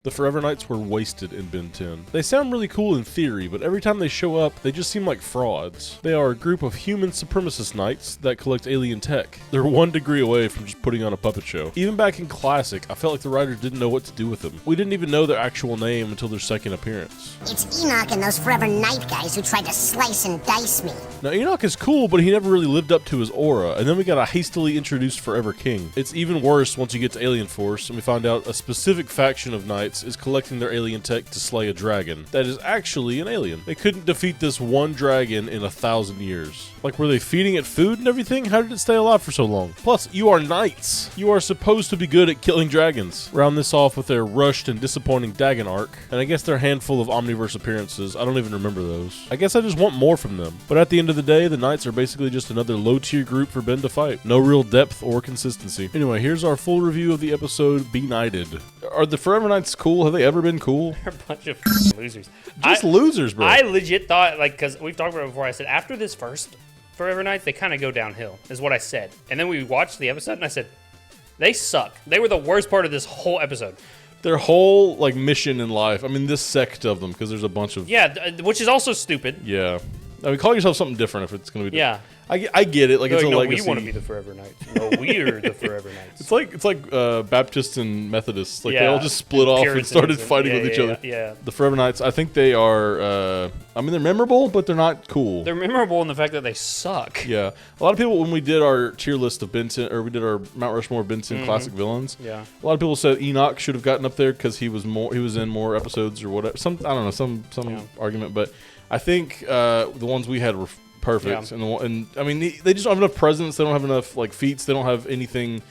The Forever Knights were wasted in Ben 10. They sound really cool in theory, but every time they show up, they just seem like frauds. They are a group of human supremacist knights that collect alien tech. They're 1 degree away from just putting on a puppet show. Even back in Classic, I felt like the writers didn't know what to do with them. We didn't even know their actual name until their second appearance. It's Enoch and those Forever Knight guys who tried to slice and dice me. Now Enoch is cool, but he never really lived up to his aura, and then we got a hastily introduced Forever King. It's even worse once you get to Alien Force, and we find out a specific faction of knights is collecting their alien tech to slay a dragon that is actually an alien. They couldn't defeat this one dragon in 1,000 years. Like, were they feeding it food and everything? How did it stay alive for so long? Plus, you are knights. You are supposed to be good at killing dragons. Round this off with their rushed and disappointing Dagon arc, and I guess their handful of Omniverse appearances. I don't even remember those. I guess I just want more from them. But at the end of the day, the knights are basically just another low-tier group for Ben to fight. No real depth or consistency. Anyway, here's our full review of the episode Be Knighted. Are the Forever Knights cool? Have they ever been cool? They're a bunch of losers. Just losers, bro. I legit thought, like, because we've talked about it before, I said after this first Forever Knights, they kind of go downhill, is what I said. And then we watched the episode, and I said, they suck. They were the worst part of this whole episode. Their whole, like, mission in life. I mean, this sect of them, because there's a bunch of... Yeah, which is also stupid. Yeah. I mean, call yourself something different if it's going to be different. Yeah. I get it. Like, it's a no, legacy. we want to be the Forever Knights. No, we're the Forever Knights. It's like Baptists and Methodists. Like, yeah. they all just split off and Puritans started fighting with each other. Yeah. The Forever Knights, I think they are... I mean, they're memorable, but they're not cool. They're memorable in the fact that they suck. Yeah. A lot of people, when we did our tier list of Ben 10, or we did our Mount Rushmore Ben 10 classic villains, yeah, a lot of people said Enoch should have gotten up there because he was in more episodes or whatever. I don't know, some argument, but I think the ones we had were perfect. Yeah. And I mean, they just don't have enough presence. They don't have enough like feats. They don't have anything.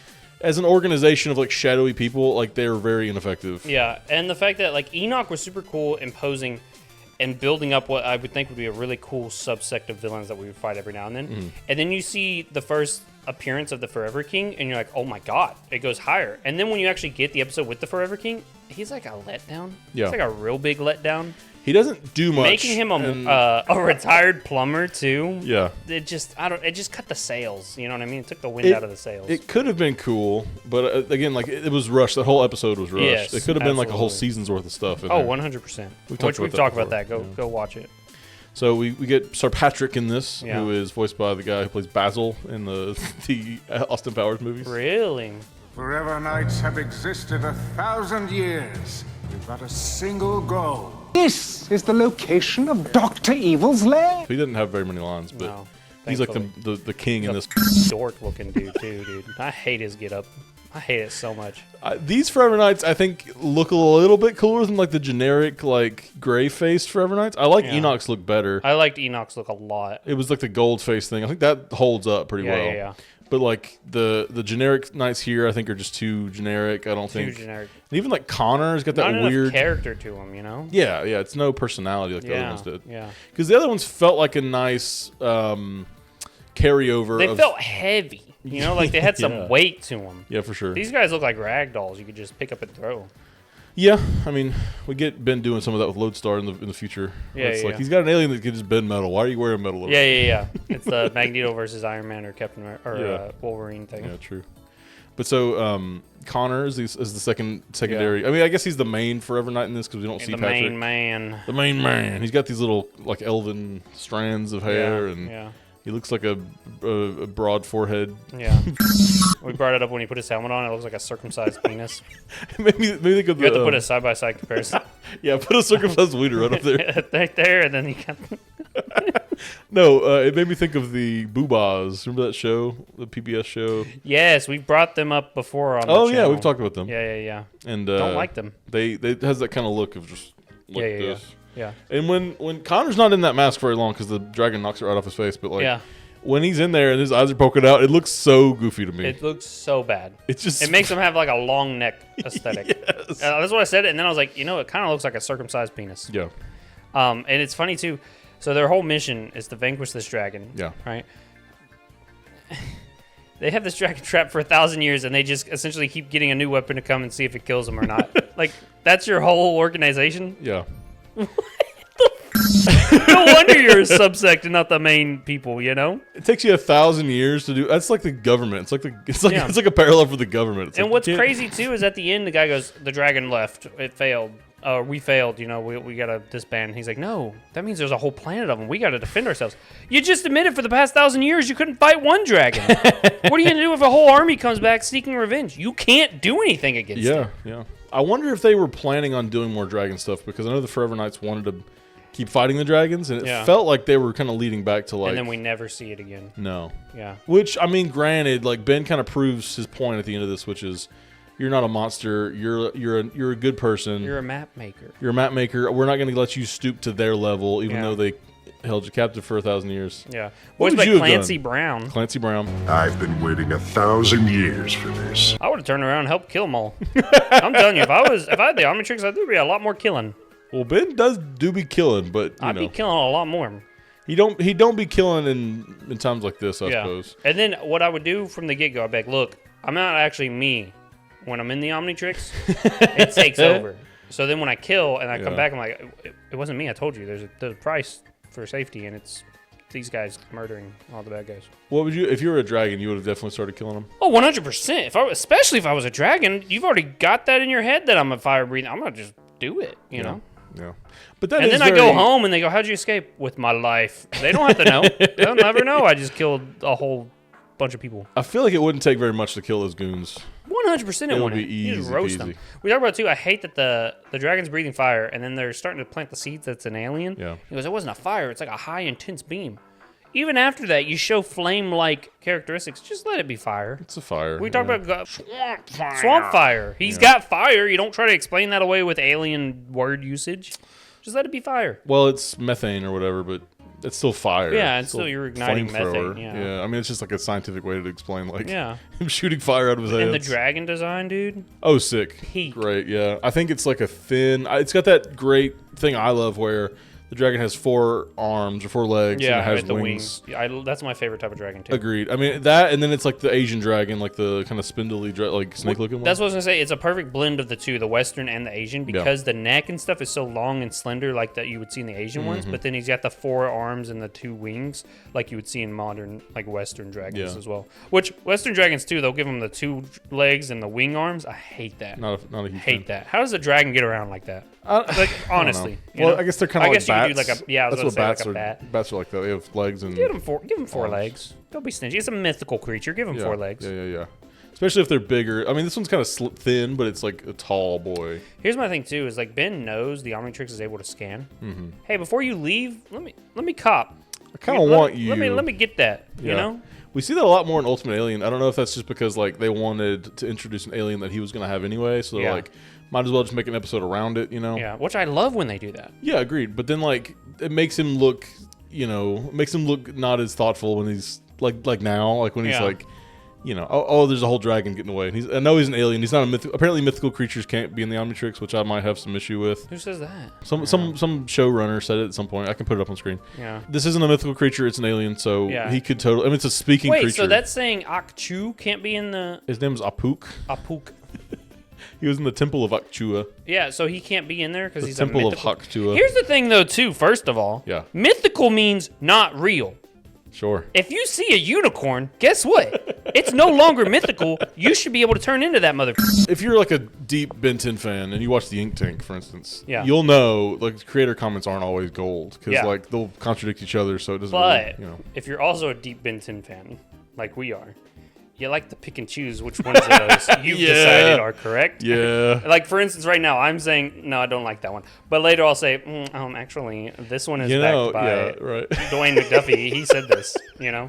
As an organization of like shadowy people, like they are very ineffective. Yeah, and the fact that like Enoch was super cool, imposing and building up what I would think would be a really cool subsect of villains that we would fight every now and then. And then you see the first appearance of the Forever King, and you're like, oh my god, it goes higher. And then when you actually get the episode with the Forever King, he's like a letdown. Yeah, it's like a real big letdown. He doesn't do much. Making him a retired plumber too. Yeah. It just cut the sails. You know what I mean? It took the wind out of the sails. It could have been cool, but again, like it was rushed. The whole episode was rushed. Yes, it could have been like a whole season's worth of stuff. In 100%. We've talked about that. Go watch it. So we get Sir Patrick in this, who is voiced by the guy who plays Basil in the Austin Powers movies. Really? Forever Knights have existed 1,000 years. We've got a single goal. This is the location of Dr. Evil's lair. He didn't have very many lines, but he's like the king in this. Dork-looking dude, too, dude. I hate his get-up. I hate it so much. These Forever Knights, I think, look a little bit cooler than like the generic, like gray-faced Forever Knights. I like Enoch's look better. I liked Enoch's look a lot. It was like the gold face thing. I think that holds up pretty well. Yeah. But like the generic knights here, I think are just too generic. I don't think. Too generic. And even like Connor's got that Not weird enough character to him, you know. Yeah. It's no personality like the other ones did. Yeah. Because the other ones felt like a nice carryover. They felt heavy. You know, like they had some weight to them. Yeah, for sure. These guys look like rag dolls. You could just pick up and throw. Yeah, I mean, we get Ben doing some of that with Lodestar in the future. It's like he's got an alien that can just bend metal. Why are you wearing metal? Yeah. It's the Magneto versus Iron Man or Captain or Wolverine thing. Yeah, true. But so Connor is the secondary. I mean, I guess he's the main Forever Knight in this because we don't see Patrick. The main man. The main man. He's got these little like elven strands of hair and. He looks like a broad forehead. Yeah. We brought it up when he put his helmet on. It looks like a circumcised penis. maybe think of you have to put a side-by-side comparison. Yeah, put a circumcised wiener right up there. Right there, and then you got... No, it made me think of the Boobas. Remember that show? The PBS show? Yes, we brought them up before on the channel. Yeah, we've talked about them. Yeah. And don't like them. They has that kind of look of just like this. Yeah. And when Connor's not in that mask very long because the dragon knocks it right off his face, but like when he's in there and his eyes are poking out, it looks so goofy to me. It looks so bad. It makes him have like a long neck aesthetic. Yes. That's what I said, and then I was like, you know, it kind of looks like a circumcised penis. Yeah. And it's funny too. So their whole mission is to vanquish this dragon. Yeah. Right. They have this dragon trapped for 1,000 years, and they just essentially keep getting a new weapon to come and see if it kills them or not. Like that's your whole organization. Yeah. No wonder you're a subsect and not the main people, you know? It takes you 1,000 years to do. That's like the government. It's like a parallel for the government. It's And like, what's crazy too is at the end the guy goes, "The dragon left. It failed. We failed. You know, we gotta disband." He's like, "No, that means there's a whole planet of them. We gotta defend ourselves." You just admitted for the past 1,000 years you couldn't fight one dragon. What are you gonna do if a whole army comes back seeking revenge? You can't do anything against it. Yeah. I wonder if they were planning on doing more dragon stuff because I know the Forever Knights wanted to keep fighting the dragons, and it felt like they were kind of leading back to like. And then we never see it again. No. Yeah. Which I mean, granted, like Ben kind of proves his point at the end of this, which is. You're not a monster. You're a good person. You're a map maker. You're a map maker. We're not going to let you stoop to their level, even though they held you captive for 1,000 years. Yeah. What What's would you like have Clancy done? Brown? Clancy Brown. I've been waiting 1,000 years for this. I would have turned around and helped kill them all. I'm telling you, if I had the Omnitrix, I'd be a lot more killing. Well, Ben do be killing, but I'd be killing a lot more. He don't be killing in times like this, I suppose. And then what I would do from the get go, I'd be like, look, I'm not actually me. When I'm in the Omnitrix, it takes over. So then when I kill and I come back, I'm like, it wasn't me. I told you. There's a price for safety, and it's these guys murdering all the bad guys. What would you, if you were a dragon, you would have definitely started killing them? Oh, 100%. Especially if I was a dragon, you've already got that in your head that I'm a fire breathing. I'm gonna just do it, you know. Yeah. But that and then I go home and they go, "How'd you escape?" With my life. They don't have to know. They'll never know. I just killed a whole bunch of people. I feel like it wouldn't take very much to kill those goons. 100% it wouldn't. You just roast them. We talk about too. I hate that the dragon's breathing fire, and then they're starting to plant the seeds. That's an alien. Yeah. He goes, "It wasn't a fire. It's like a high intense beam." Even after that, you show flame-like characteristics. Just let it be fire. It's a fire. We talk about swamp fire. He's got fire. You don't try to explain that away with alien word usage. Just let it be fire. Well, it's methane or whatever, but it's still fire. Yeah, it's still you're igniting methane. Yeah, I mean, it's just like a scientific way to explain, like, him shooting fire out of his hands. And the dragon design, dude. Oh, sick. Peak. Great, yeah. I think it's like a thin... It's got that great thing I love where the dragon has 4 arms or 4 legs and it has the wings. That's my favorite type of dragon, too. Agreed. I mean, that, and then it's like the Asian dragon, like the kind of spindly, like snake-looking one. That's what I was going to say. It's a perfect blend of the two, the Western and the Asian, because the neck and stuff is so long and slender like that you would see in the Asian ones, but then he's got the 4 arms and the 2 wings like you would see in modern, like, Western dragons as well. Which, Western dragons, too, they'll give them the 2 legs and the wing arms. I hate that. Not a huge hate that. How does a dragon get around like that? Like, honestly. Well, I guess they're kind of like bats. You could do like a, I was That's what say bats like a are. bat. Bats are like that. They have legs and... Give them 4 legs. Don't be stingy. It's a mythical creature. Give him 4 legs. Yeah. Especially if they're bigger. I mean, this one's kind of thin, but it's like a tall boy. Here's my thing too: is like Ben knows the Omnitrix is able to scan. Hey, before you leave, let me cop. I kind of want you. Let me get that. You know. We see that a lot more in Ultimate Alien. I don't know if that's just because like they wanted to introduce an alien that he was going to have anyway, so they're like, might as well just make an episode around it, you know? Yeah, which I love when they do that. Yeah, agreed. But then like it makes him look, makes him look not as thoughtful when he's like now, like when he's like, there's a whole dragon getting away. And I know he's an alien. He's not a mythical. Apparently, mythical creatures can't be in the Omnitrix, which I might have some issue with. Who says that? Some showrunner said it at some point. I can put it up on screen. Yeah. This isn't a mythical creature. It's an alien, so he could totally. I mean, it's a speaking creature. Wait, so that's saying Akchu can't be in the. His name is Apuk. Apuk. He was in the Temple of Akchua. Yeah, so he can't be in there because he's Temple a mythical. of Hakchua. Here's the thing, though, too. First of all, mythical means not real. Sure. If you see a unicorn, guess what? It's no longer mythical. You should be able to turn into that motherfucker. If you're like a deep Ben 10 fan and you watch the Ink Tank, for instance, you'll know like creator comments aren't always gold because like they'll contradict each other, so it doesn't. But really, if you're also a deep Ben 10 fan, like we are, you like to pick and choose which ones of those you've decided are correct. Yeah. Like, for instance, right now, I'm saying, no, I don't like that one. But later I'll say, actually, this one is backed by Dwayne McDuffie. He said this, Yeah,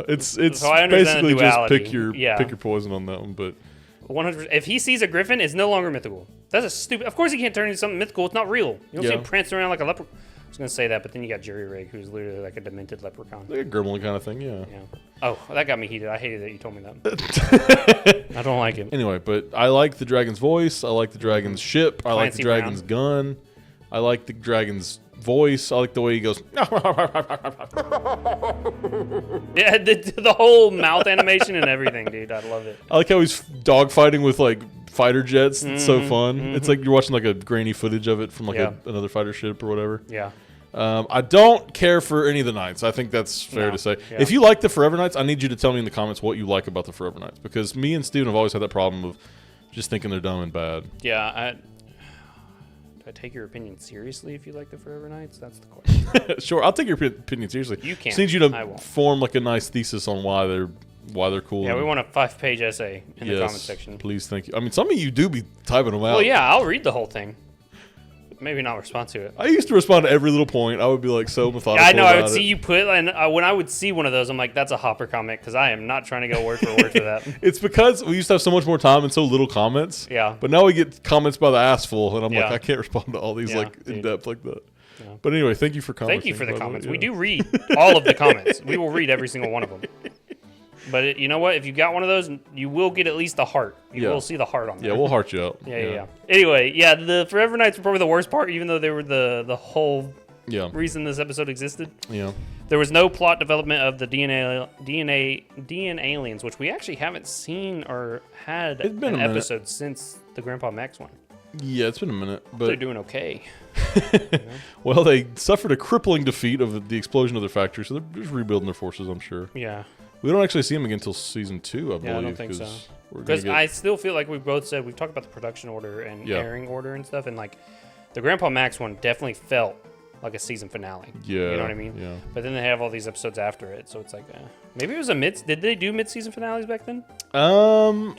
it's so I understand basically the just duality. pick your poison on that one, but 100%. If he sees a griffin, it's no longer mythical. That's a stupid. Of course, he can't turn into something mythical. It's not real. You don't see him prancing around like a leprechaun. I was gonna say that, but then you got Jerry Rig, who's literally like a demented leprechaun. Like a gremlin kind of thing, yeah. Oh, that got me heated. I hated that you told me that. I don't like him. Anyway, but I like the dragon's voice. I like the dragon's ship. I like the dragon's gun. I like the dragon's voice. I like the way he goes. Yeah, the whole mouth animation and everything, dude. I love it. I like how he's dogfighting with like fighter jets. It's so fun. It's like you're watching like a grainy footage of it from like another fighter ship or whatever. Yeah. I don't care for any of the Knights. I think that's fair to say. Yeah. If you like the Forever Knights, I need you to tell me in the comments what you like about the Forever Knights, because me and Steven have always had that problem of just thinking they're dumb and bad. Yeah, do I take your opinion seriously if you like the Forever Knights? That's the question. Sure, I'll take your opinion seriously. You can. Just need you I to won't. form like a nice thesis on why they're cool. Yeah, we and- want a 5-page essay in the comment section. Please, thank you. I mean, some of you do be typing them out. Well, yeah, I'll read the whole thing. Maybe not respond to it. I used to respond to every little point. I would be like so methodical. I know. I would about see it. you put, and when I would see one of those, I'm like, that's a Hopper comment, because I am not trying to go word for word for that. It's because we used to have so much more time and so little comments. Yeah. But now we get comments by the ass full, and I'm like, Yeah. I can't respond to all these Yeah, like in dude. depth like that. Yeah. But anyway, thank you for commenting. Thank you for the by way. comments. Yeah. We do read all of the comments. We will read every single one of them. But you know what? If you got one of those, you will get at least a heart. You will see the heart on there. Yeah, we'll heart you out. Yeah. Anyway, yeah, the Forever Knights were probably the worst part, even though they were the whole reason this episode existed. Yeah. There was no plot development of the DNA aliens, which we actually haven't seen or had It's been an a minute. episode since the Grandpa Max one. Yeah, it's been a minute, They're but doing okay. well, they suffered a crippling defeat of the explosion of their factory, so they're just rebuilding their forces. I'm sure. Yeah. We don't actually see them again until season 2, I believe. Yeah, I don't think so. 'cause we're gonna Because get- I still feel like we've both said, we've talked about the production order and airing order and stuff, and like the Grandpa Max one definitely felt like a season finale. Yeah, You know what I mean? yeah. But then they have all these episodes after it, so it's like, maybe it was a did they do mid-season finales back then? Do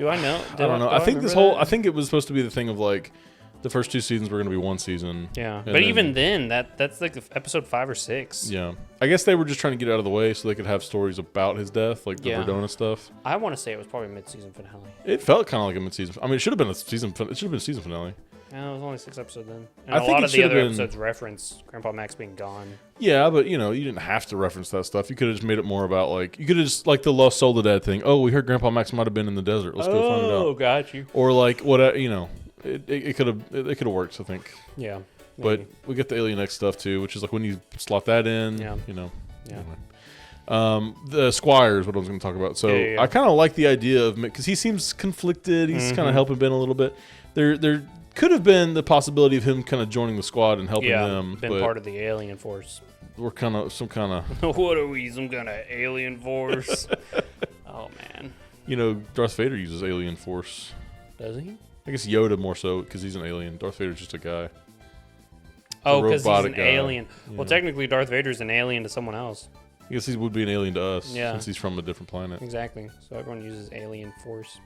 I know? I don't know. I think this whole I think it was supposed to be the thing of like the first 2 seasons were going to be one season. Yeah, and but then- even then, that's like episode 5 or 6. Yeah, I guess they were just trying to get out of the way so they could have stories about his death, like the Verdona stuff. I want to say it was probably mid-season finale. It felt kind of like a mid-season. I mean, it should have been a season. It should have been a season finale. No, it was only 6 episodes then. And I a think lot it of the should have other been- episodes reference Grandpa Max being gone. Yeah, but you know, you didn't have to reference that stuff. You could have just made it more about like you could have just like the Lost Soul the Dead thing. Oh, we heard Grandpa Max might have been in the desert. Let's go find it out. Oh, got you. Or like what you know, it could have worked. I think. Yeah. But maybe. we get the Alien X stuff too, which is like when you slot that in. Yeah. You know. Yeah. Anyway. The Squire is what I was going to talk about. So Yeah. I kind of like the idea of because he seems conflicted. He's kind of helping Ben a little bit. There could have been the possibility of him kind of joining the squad and helping them. been but part of the alien force. we're kind of some kind of What are we, some kind of alien force? Oh, man. you know, Darth Vader uses alien force. Does he? I guess Yoda more so because he's an alien. Darth Vader's just a guy. Oh, because he's an robotic guy. alien. Well, technically, Darth Vader's an alien to someone else. I guess he would be an alien to us Yeah. since he's from a different planet. Exactly. So everyone uses alien force.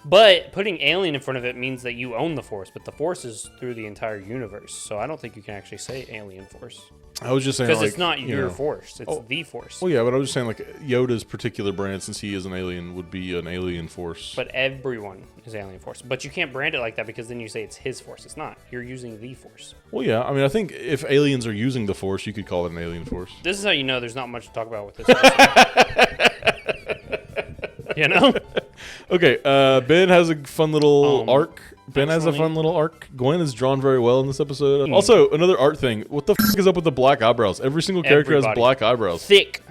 But putting alien in front of it means that you own the force, but the force is through the entire universe. So I don't think you can actually say alien force. I was just saying Because like, it's not you your know, force. It's the force. Well, yeah, but I was just saying like Yoda's particular brand, since he is an alien, would be an alien force. But everyone is alien force. But you can't brand it like that because then you say it's his force. It's not. You're using the force. Well, yeah, I mean, I think if aliens are using the force, you could call it an alien force. This is how you know there's not much to talk about with this episode. You know? Okay, Ben has a fun little arc. Ben has a actually- fun little arc. Gwen is drawn very well in this episode. Also, another art thing. What the f*** is up with the black eyebrows? Every single character has Everybody. black eyebrows. Thick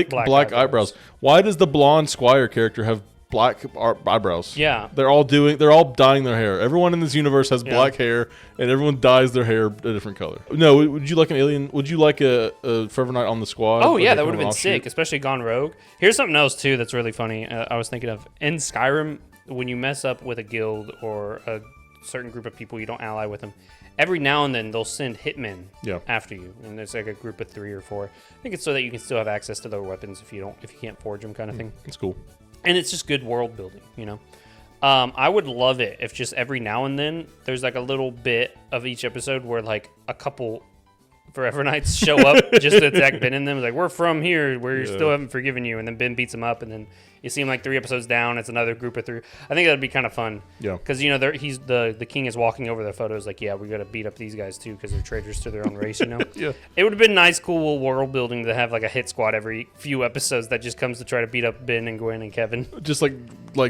Black eyebrows. Why does the blonde Squire character have black eyebrows? Yeah. They're all dyeing their hair. Everyone in this universe has black hair, and everyone dyes their hair a different color. No, would you like an alien? Would you like a Forever Knight on the squad? Oh, Like yeah, a that kind would have of been offshoot? sick, especially Gone Rogue. Here's something else, too, that's really funny. I was thinking of in Skyrim, when you mess up with a guild or a certain group of people, you don't ally with them. Every now and then, they'll send hitmen after you, and there's like a group of 3 or 4. I think it's so that you can still have access to their weapons if you can't forge them, kind of thing. It's cool. And it's just good world building, you know. I would love it if just every now and then there's like a little bit of each episode where like a couple Forever Knights show up just to attack Ben and them. It's like, we're from here, we still haven't forgiven you, and then Ben beats them up, and then you see him like 3 episodes down. It's another group of 3. I think that'd be kind of fun. Yeah. Because you know he's the king is walking over their photos like, yeah, we got to beat up these guys too because they're traitors to their own race. You know. Yeah. It would have been nice, cool world building to have like a hit squad every few episodes that just comes to try to beat up Ben and Gwen and Kevin. Just like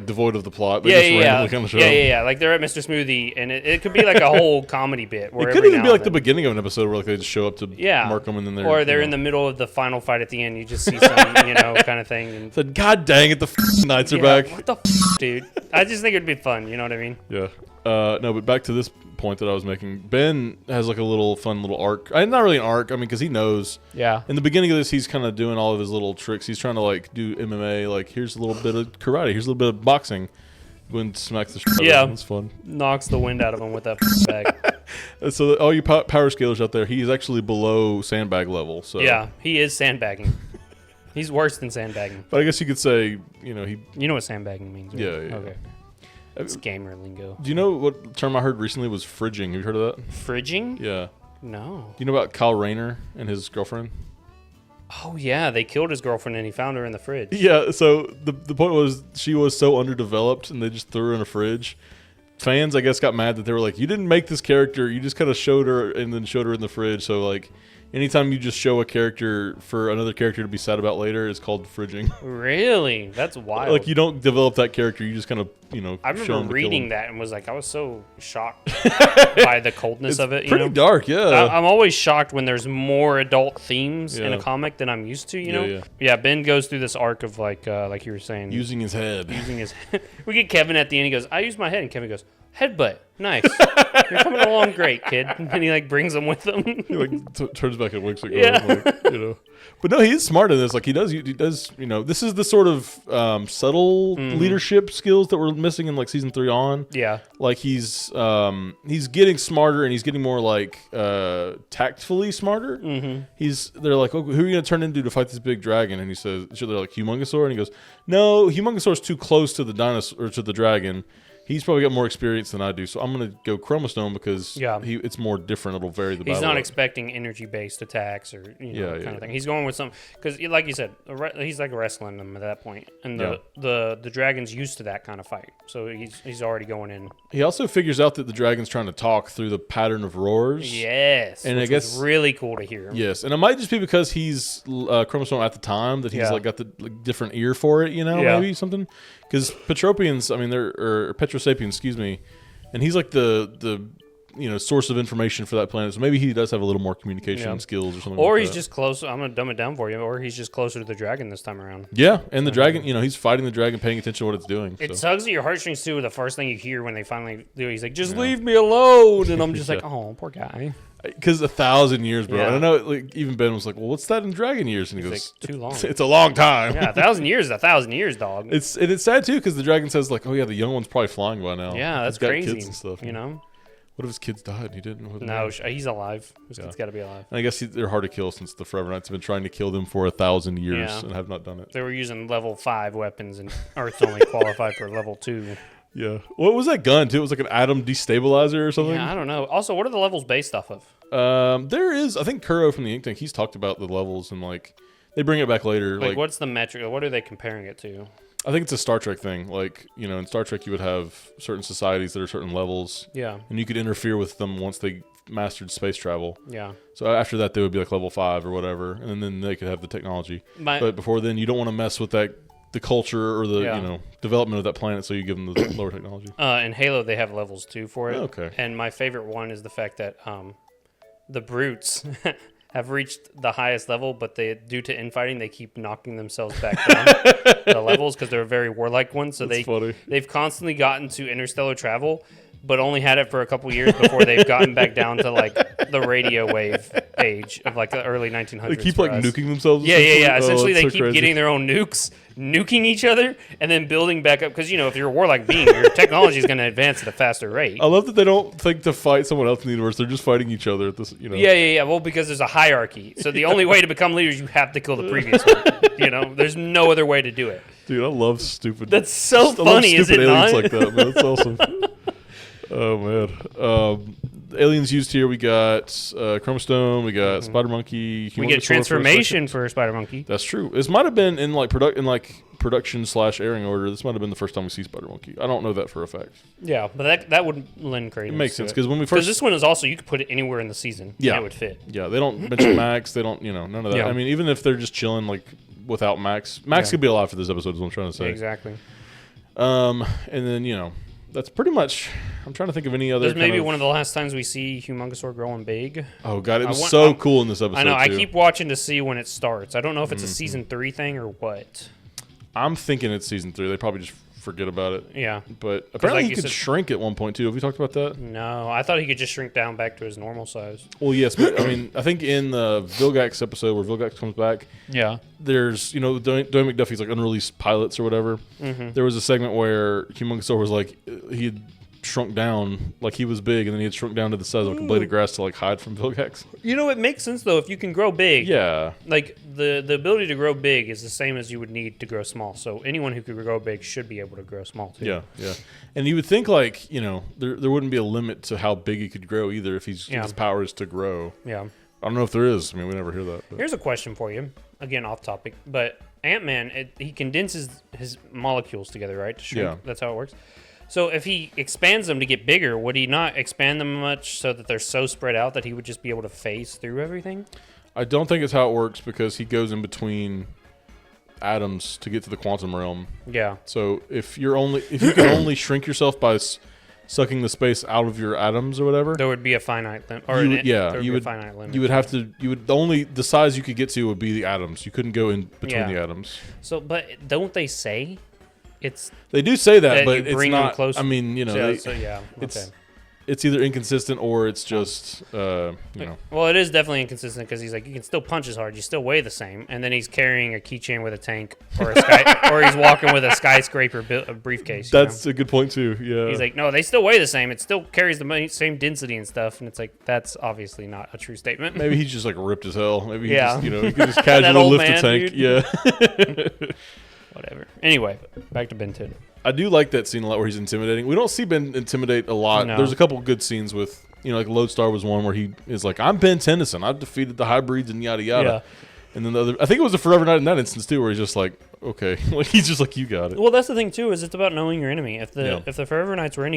devoid of the plot. They just randomly kind of show up. Yeah. Like they're at Mr. Smoothie, and it could be like a whole comedy bit. Where It could every even now be like and the then- beginning of an episode where like they just show up to mark them and then they're or they're in the middle of the final fight at the end. You just see some, kind of thing. And said, God dang it, the Knights are yeah, back. what the dude? I just think it'd be fun. You know what I mean? Yeah. No, but back to this point that I was making. Ben has like a little fun little arc. Not really an arc. I mean, because he knows. Yeah. In the beginning of this, he's kind of doing all of his little tricks. He's trying to like do MMA. Like, here's a little bit of karate. Here's a little bit of boxing. Gwen smacks the shit out of him. Yeah. It's fun. Knocks the wind out of him with that bag. So all you power scalers out there, he's actually below sandbag level. So Yeah, he is sandbagging. He's worse than sandbagging. But I guess you could say, he. You know what sandbagging means, right? Yeah. Okay. It's gamer lingo. Do you know what term I heard recently was fridging? Have you heard of that? Fridging? Yeah. No. Do you know about Kyle Rayner and his girlfriend? Oh, yeah. They killed his girlfriend and he found her in the fridge. Yeah, so the point was she was so underdeveloped and they just threw her in a fridge. Fans, I guess, got mad that they were like, you didn't make this character. You just kind of showed her and then showed her in the fridge. So, like, anytime you just show a character for another character to be sad about later, it's called fridging. Really? That's wild. Like, you don't develop that character. You just kind of, I show remember him to reading kill him. that and was like, I was so shocked by the coldness of it. Pretty dark, yeah. I'm always shocked when there's more adult themes in Yeah. a comic than I'm used to. You Yeah, know? yeah. Yeah. Ben goes through this arc of like you were saying, Using his head. using his. We get Kevin at the end. He goes, "I use my head," and Kevin goes, "Headbutt, nice. You're coming along great, kid." And he like brings him with him. He like turns back and winks at Yeah. like, But no, he is smart in this. Like he does. This is the sort of subtle leadership skills that we're missing in like season 3 on. Yeah. Like he's getting smarter and he's getting more like tactfully smarter. Mm-hmm. They're like, oh, who are you gonna turn into to fight this big dragon? And he says, they're like Humongosaur, and he goes, no, Humongosaur's too close to the dinosaur or to the dragon. He's probably got more experience than I do, so I'm going to go Chromostone because it's more different. It'll vary the battle. He's not rate. expecting energy-based attacks or kind of thing. He's going with some because, like you said, he's like wrestling them at that point, and the dragon's used to that kind of fight, so he's already going in. He also figures out that the dragon's trying to talk through the pattern of roars. Yes, and which I guess was really cool to hear. Yes, and it might just be because he's Chromostone at the time that he's like got the different ear for it, maybe something. Because Petropians, or Petrosapiens, excuse me, and he's like the source of information for that planet. So maybe he does have a little more communication skills or something. Or like he's that. just close. I'm gonna dumb it down for you. Or he's just closer to the dragon this time around. Yeah, and the dragon, he's fighting the dragon, paying attention to what it's doing. It tugs at your heartstrings too. The first thing you hear when they finally do, he's like, "Just leave me alone," and I'm just like, "Oh, poor guy." Because 1,000 years, bro. Yeah. And I know, like, even Ben was like, "Well, what's that in dragon years?" And he goes, like, "Too long." It's a long time. Yeah, 1,000 years is 1,000 years, dog. It's sad too because the dragon says like, "Oh yeah, the young one's probably flying by now." Yeah, that's He's got crazy. Kids and stuff. You know. What if his kids died and he didn't? No, he's alive. His kid's got to be alive. And I guess they're hard to kill since the Forever Knights have been trying to kill them for 1,000 years and have not done it. They were using level 5 weapons, and Earth's only qualified for level 2. Yeah. What was that gun too? It was like an atom destabilizer or something. Yeah, I don't know. Also, what are the levels based off of? There is, I think Kuro from the Ink Tank. He's talked about the levels and like they bring it back later. Like, what's the metric? What are they comparing it to? I think it's a Star Trek thing. Like, in Star Trek you would have certain societies that are certain levels. Yeah. And you could interfere with them once they mastered space travel. Yeah. So after that they would be like level 5 or whatever, and then they could have the technology. But before then you don't want to mess with the culture or the development of that planet, so you give them the lower technology. In Halo they have levels too for it. Okay. And my favorite one is the fact that the brutes have reached the highest level, but due to infighting, they keep knocking themselves back down the levels because they're a very warlike ones. So they've constantly gotten to interstellar travel, but only had it for a couple years before they've gotten back down to like the radio wave age of like the early 1900s. They keep like nuking themselves. Yeah. Essentially, they so keep crazy. getting their own nukes, nuking each other, and then building back up. Because if you're a warlike being, your technology is going to advance at a faster rate. I love that they don't think to fight someone else in the universe. They're just fighting each other at this. Yeah. Well, because there's a hierarchy. So the only way to become leaders, you have to kill the previous one. There's no other way to do it. Dude, I love stupid. That's so funny, is it aliens not? like that, man. That's awesome. Oh man. Aliens used here. We got Chromostone. We got Spider Monkey. We get transformation for Spider Monkey. That's true. This might have been in production / airing order. This might have been the first time we see Spider Monkey. I don't know that for a fact. Yeah, but that would lend credence. It makes sense because because this one is also you could put it anywhere in the season. Yeah, and it would fit. Yeah, they don't mention Max. They don't. None of that. Yeah. I mean, even if they're just chilling like without Max could be alive for this episode. Is what I'm trying to say. Exactly. And then that's pretty much. I'm trying to think of any other. There's maybe one of the last times we see Humongosaur growing big. Oh god, it was so cool in this episode. I know. Too. I keep watching to see when it starts. I don't know if it's a season 3 thing or what. I'm thinking it's season 3. They probably just forget about it. Yeah. But apparently like he you could said- shrink at one point too. Have we talked about that? No, I thought he could just shrink down back to his normal size. Well, yes, but I mean, I think in the Vilgax episode where Vilgax comes back, Yeah. there's, Dwayne McDuffie's like unreleased pilots or whatever. Mm-hmm. There was a segment where Humongousaur was like, he had shrunk down, like he was big, and then he had shrunk down to the size of like a blade of grass to like hide from Vilgax. You know, it makes sense though if you can grow big. Yeah. Like the ability to grow big is the same as you would need to grow small. So anyone who could grow big should be able to grow small too. Yeah, yeah. And you would think like, there wouldn't be a limit to how big he could grow either if his power is to grow. Yeah. I don't know if there is. I mean, we never hear that. But. Here's a question for you. Again, off topic, but Ant-Man, he condenses his molecules together, right? To shrink. Yeah. That's how it works. So if he expands them to get bigger, would he not expand them much so that they're so spread out that he would just be able to phase through everything? I don't think it's how it works because he goes in between atoms to get to the quantum realm. Yeah. So if you can only shrink yourself by sucking the space out of your atoms or whatever, There would be a finite limit. the size you could get to would be the atoms. You couldn't go in between the atoms. So, but don't they say They do say that, that but you it's bring them not. closer? I mean, it's either inconsistent or it's just Well, it is definitely inconsistent because he's like, you can still punch as hard, you still weigh the same, and then he's carrying a keychain with a tank or or he's walking with a skyscraper briefcase. That's a good point too. Yeah, He's like, no, they still weigh the same. It still carries the same density and stuff, and it's like that's obviously not a true statement. maybe he's just like ripped as hell. Maybe he Yeah. just, he could just casually old lift man, a tank. dude. Yeah. Whatever. Anyway, back to Ben 10. I do like that scene a lot where he's intimidating. We don't see Ben intimidate a lot. No. There's a couple good scenes with, like Lodestar was one where he is like, I'm Ben Tennyson. I've defeated the hybrids and yada yada. Yeah. And then the other, I think it was a Forever Night in that instance too, where he's just like, okay, like he's just like, you got it. Well, that's the thing too, is it's about knowing your enemy. If the Yeah. Forever Knights were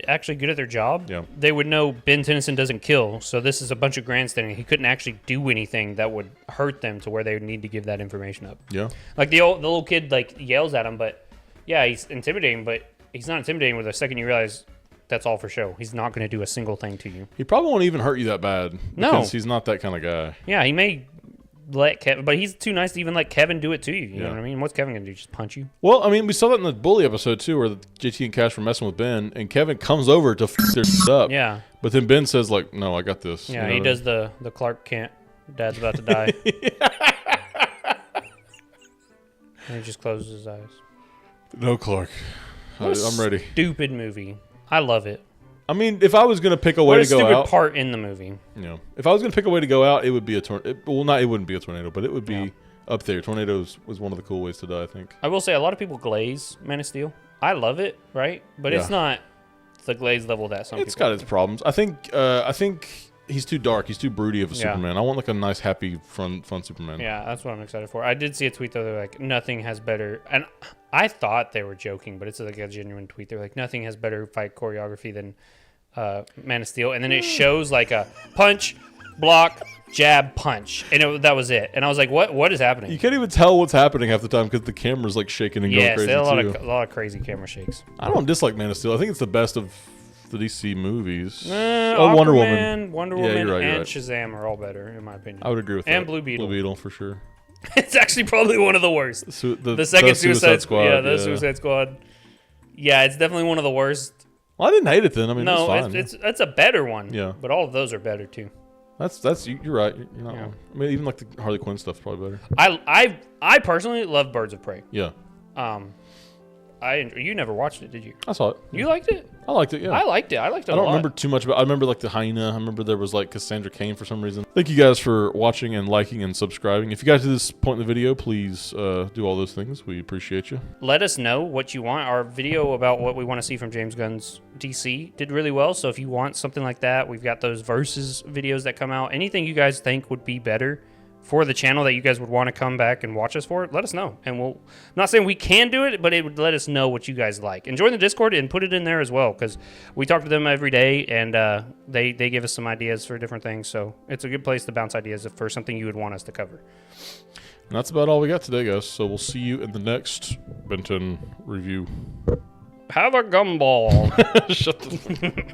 actually good at their job, Yeah. they would know Ben Tennyson doesn't kill, so this is a bunch of grandstanding. He couldn't actually do anything that would hurt them to where they would need to give that information up. Yeah. Like the little kid like yells at him, but yeah, he's intimidating, but he's not intimidating with the second you realize that's all for show. He's not going to do a single thing to you. He probably won't even hurt you that bad. No. Because he's not that kind of guy. Yeah, he may let Kevin, but he's too nice to even let Kevin do it to you. You know Yeah. what I mean? What's Kevin going to do? Just punch you? Well, I mean, we saw that in the Bully episode too, where JT and Cash were messing with Ben, and Kevin comes over to f their shit up. Yeah. But then Ben says like, no, I got this. Yeah, You he know? does the Clark Kent, Dad's about to die. And he just closes his eyes. No, Clark. I'm ready. Stupid movie. I love it. I mean, if I was going to pick a way What a to go stupid out, part in the movie. if I was going to pick a way to go out, it would be a tornado. Well, it wouldn't be a tornado, but it would be up there. Tornadoes was one of the cool ways to die, I think. I will say a lot of people glaze Man of Steel. I love it, right? But it's not the glaze level that some It's people got its problems. I think he's too dark. He's too broody of a Superman. I want like a nice, happy, fun Superman. Yeah, that's what I'm excited for. I did see a tweet though. They're like, nothing has better. And I thought they were joking, but it's like a genuine tweet. They're like, nothing has better fight choreography than Man of Steel. And then it shows like a punch, block, jab, punch, and that was it. And I was like, what is happening? You can't even tell what's happening half the time because the camera's like shaking and going Yes, crazy they had too. a lot of crazy camera shakes. I don't dislike Man of Steel. I think it's the best of the DC movies. Wonder Woman, Yeah, Woman, you're right, and you're right. Shazam are all better in my opinion. I would agree with that. And Blue Beetle. Blue Beetle for sure. It's actually probably one of the worst. The second Suicide Squad. Yeah, the Suicide Squad. Yeah, it's definitely one of the worst. Well, I didn't hate it then. I mean, No, it's fine. it's a better one. Yeah. But all of those are better too. That's you're right. You're not Yeah. wrong. I mean, even like the Harley Quinn stuff's probably better. I personally love Birds of Prey. Yeah, You never watched it, did you? I saw it. You liked it? I liked it. Yeah, I liked it. I liked it. I don't remember too much about. I remember like the hyena. I remember there was like Cassandra Cain for some reason. Thank you guys for watching and liking and subscribing. If you got to this point in the video, please do all those things. We appreciate you. Let us know what you want. Our video about what we want to see from James Gunn's DC did really well. So if you want something like that, we've got those versus videos that come out. Anything you guys think would be better for the channel that you guys would want to come back and watch us for, let us know. And I'm not saying we can do it, but it would let us know what you guys like. And join the Discord and put it in there as well, because we talk to them every day, and they give us some ideas for different things. So it's a good place to bounce ideas for something you would want us to cover. And that's about all we got today, guys. So we'll see you in the next Benton review. Have a gumball. Shut the